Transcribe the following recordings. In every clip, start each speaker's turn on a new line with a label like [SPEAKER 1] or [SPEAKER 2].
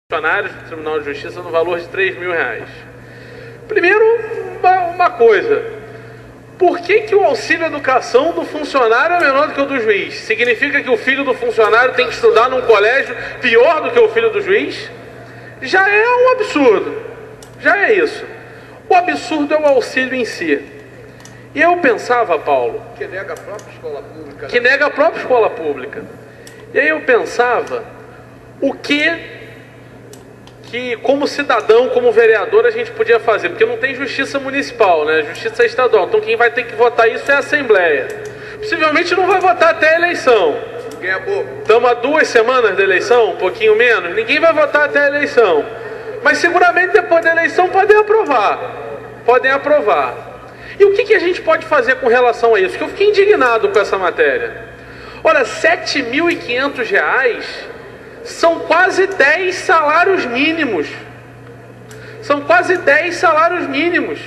[SPEAKER 1] funcionários do Tribunal de Justiça no valor de R$3.000. Primeiro, uma coisa: por que o auxílio educação do funcionário é menor do que o do juiz? Significa que o filho do funcionário tem que estudar num colégio pior do que o filho do juiz? Já é um absurdo, já é isso. O absurdo é o auxílio em si. E eu pensava, Paulo,
[SPEAKER 2] que nega a própria escola pública,
[SPEAKER 1] que nega a própria escola pública. E aí eu pensava, o que como cidadão, como vereador, a gente podia fazer, porque não tem justiça municipal, né? Justiça estadual, então quem vai ter que votar isso é a Assembleia. Possivelmente não vai votar até a eleição.
[SPEAKER 2] Ninguém é bobo.
[SPEAKER 1] Estamos a 2 semanas da eleição, um pouquinho menos, ninguém vai votar até a eleição. Mas seguramente depois da eleição podem aprovar. E o que a gente pode fazer com relação a isso? Porque eu fiquei indignado com essa matéria. Olha, R$7.500 são quase 10 salários mínimos. São quase 10 salários mínimos.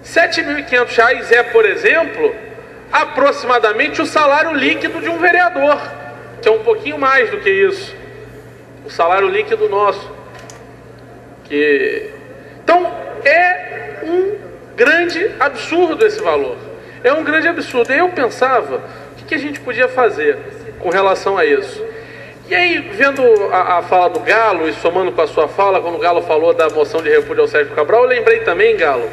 [SPEAKER 1] R$7.500 é, por exemplo, aproximadamente o salário líquido de um vereador, que é um pouquinho mais do que isso. O salário líquido nosso. Então, é um grande absurdo esse valor. É um grande absurdo. E eu pensava, o que a gente podia fazer com relação a isso? E aí, vendo a fala do Galo e somando com a sua fala, quando o Galo falou da moção de repúdio ao Sérgio Cabral, eu lembrei também, Galo,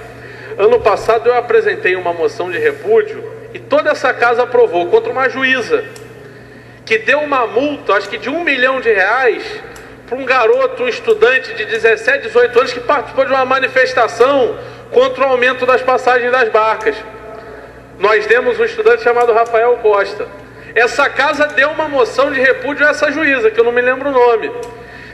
[SPEAKER 1] ano passado eu apresentei uma moção de repúdio e toda essa casa aprovou contra uma juíza que deu uma multa, acho que de R$1 milhão, para um garoto, um estudante de 17, 18 anos que participou de uma manifestação contra o aumento das passagens das barcas. Nós demos um estudante chamado Rafael Costa. Essa casa deu uma moção de repúdio a essa juíza, que eu não me lembro o nome.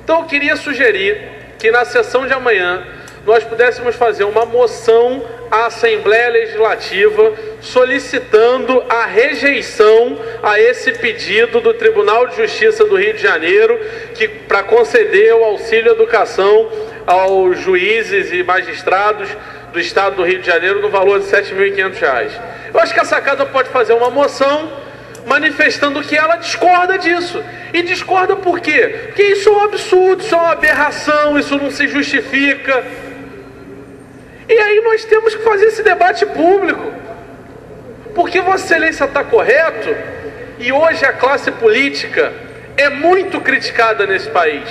[SPEAKER 1] Então eu queria sugerir que na sessão de amanhã nós pudéssemos fazer uma moção à Assembleia Legislativa solicitando a rejeição a esse pedido do Tribunal de Justiça do Rio de Janeiro, para conceder o auxílio educação aos juízes e magistrados do Estado do Rio de Janeiro no valor de R$7.500. Eu acho que essa casa pode fazer uma moção manifestando que ela discorda disso. E discorda por quê? Porque isso é um absurdo, isso é uma aberração, isso não se justifica. E aí nós temos que fazer esse debate público. Porque Vossa Excelência está correto, e hoje a classe política é muito criticada nesse país.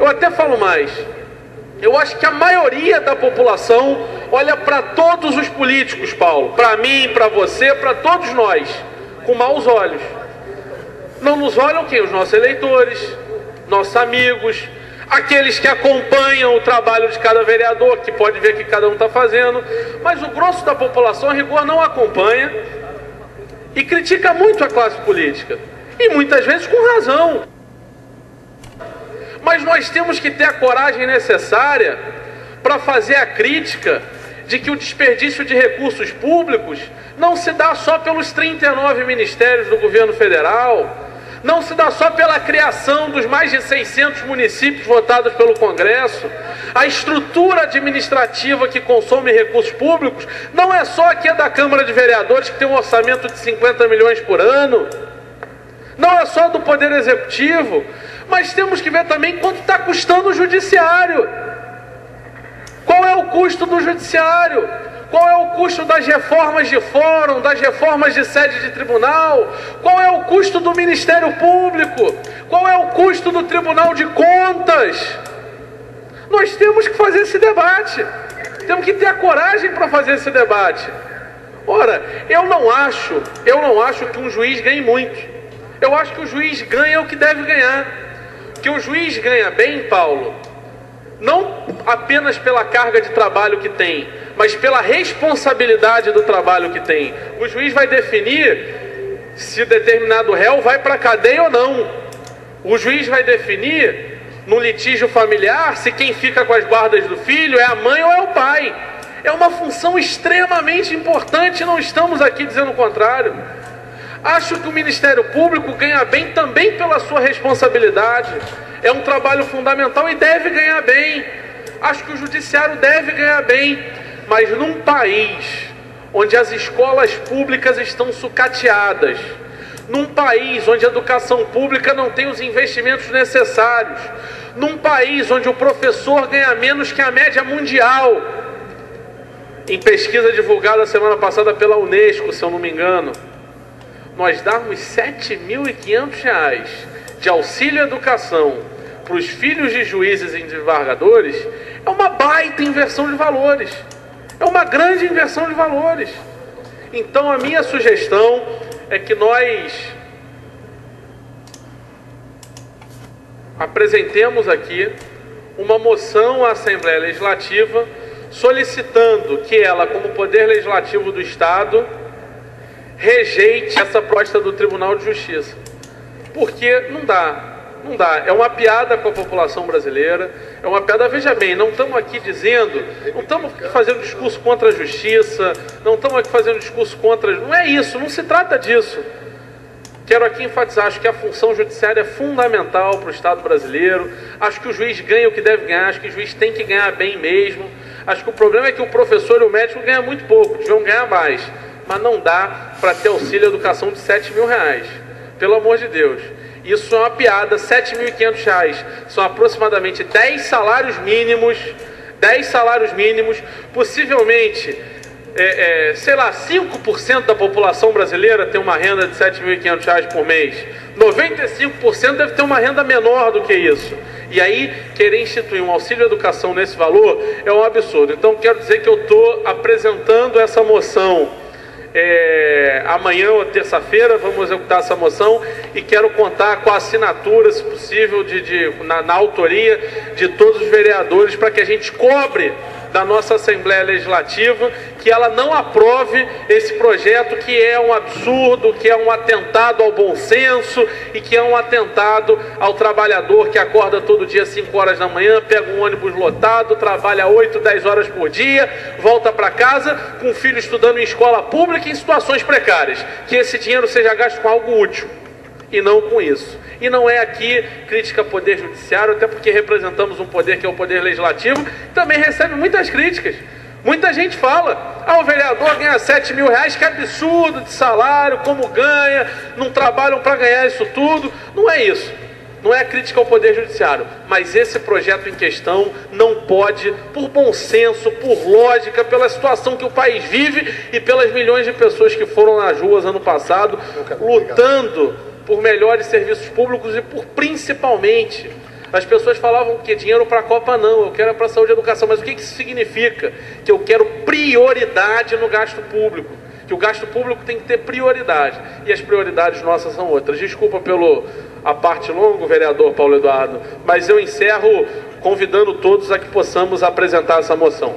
[SPEAKER 1] Eu até falo mais. Eu acho que a maioria da população olha para todos os políticos, Paulo, para mim, para você, para todos nós, com maus olhos. Não nos olham quem? Os nossos eleitores, nossos amigos, aqueles que acompanham o trabalho de cada vereador, que pode ver o que cada um está fazendo, mas o grosso da população, a rigor, não acompanha e critica muito a classe política, e muitas vezes com razão. Mas nós temos que ter a coragem necessária para fazer a crítica de que o desperdício de recursos públicos não se dá só pelos 39 ministérios do governo federal, não se dá só pela criação dos mais de 600 municípios votados pelo Congresso. A estrutura administrativa que consome recursos públicos não é só aqui da Câmara de Vereadores, que tem um orçamento de 50 milhões por ano, não é só do Poder Executivo, mas temos que ver também quanto está custando o Judiciário. Qual é o custo do Judiciário? Qual é o custo das reformas de fórum, das reformas de sede de tribunal? Qual é o custo do Ministério Público? Qual é o custo do Tribunal de Contas? Nós temos que fazer esse debate. Temos que ter a coragem para fazer esse debate. Ora, eu não acho que um juiz ganhe muito. Eu acho que o juiz ganha o que deve ganhar. Que o juiz ganha bem, Paulo, não apenas pela carga de trabalho que tem, mas pela responsabilidade do trabalho que tem. O juiz vai definir se determinado réu vai para a cadeia ou não. O juiz vai definir, no litígio familiar, se quem fica com as guardas do filho é a mãe ou é o pai. É uma função extremamente importante, não estamos aqui dizendo o contrário. Acho que o Ministério Público ganha bem também pela sua responsabilidade. É um trabalho fundamental e deve ganhar bem. Acho que o Judiciário deve ganhar bem. Mas num país onde as escolas públicas estão sucateadas, num país onde a educação pública não tem os investimentos necessários, num país onde o professor ganha menos que a média mundial, em pesquisa divulgada semana passada pela Unesco, se eu não me engano, nós darmos R$7.500 de auxílio à educação para os filhos de juízes e desembargadores é uma baita inversão de valores, é uma grande inversão de valores. Então a minha sugestão é que nós apresentemos aqui uma moção à Assembleia Legislativa solicitando que ela, como Poder Legislativo do Estado, rejeite essa proposta do Tribunal de Justiça. Porque não dá. É uma piada com a população brasileira, é uma piada. Veja bem, não estamos aqui dizendo, não estamos fazendo discurso contra a justiça, não estamos aqui fazendo discurso contra... Não é isso, não se trata disso. Quero aqui enfatizar, acho que a função judiciária é fundamental para o Estado brasileiro, acho que o juiz ganha o que deve ganhar, acho que o juiz tem que ganhar bem mesmo, acho que o problema é que o professor e o médico ganham muito pouco, deviam ganhar mais, mas não dá para ter auxílio à educação de R$7.000, pelo amor de Deus. Isso é uma piada. R$7.500 são aproximadamente 10 salários mínimos, possivelmente, sei lá, 5% da população brasileira tem uma renda de R$7.500 por mês. 95% deve ter uma renda menor do que isso. E aí, querer instituir um auxílio à educação nesse valor é um absurdo. Então, quero dizer que eu estou apresentando essa moção amanhã ou terça-feira, vamos executar essa moção, e quero contar com a assinatura, se possível, na autoria de todos os vereadores, para que a gente cobre da nossa Assembleia Legislativa que ela não aprove esse projeto, que é um absurdo, que é um atentado ao bom senso e que é um atentado ao trabalhador que acorda todo dia às 5 horas da manhã, pega um ônibus lotado, trabalha 8, 10 horas por dia, volta para casa com o filho estudando em escola pública em situações precárias. Que esse dinheiro seja gasto com algo útil e não com isso. E não é aqui crítica ao Poder Judiciário, até porque representamos um poder que é o Poder Legislativo, também recebe muitas críticas. Muita gente fala, o vereador ganha R$7.000, que absurdo de salário, como ganha, não trabalham para ganhar isso tudo. Não é isso, não é crítica ao Poder Judiciário, mas esse projeto em questão não pode, por bom senso, por lógica, pela situação que o país vive e pelas milhões de pessoas que foram nas ruas ano passado, lutando por melhores serviços públicos e por, principalmente, as pessoas falavam que dinheiro para a Copa não, eu quero para a saúde e educação, mas o que isso significa? Que eu quero prioridade no gasto público, que o gasto público tem que ter prioridade, e as prioridades nossas são outras. Desculpa a parte longa, vereador Paulo Eduardo, mas eu encerro convidando todos a que possamos apresentar essa moção.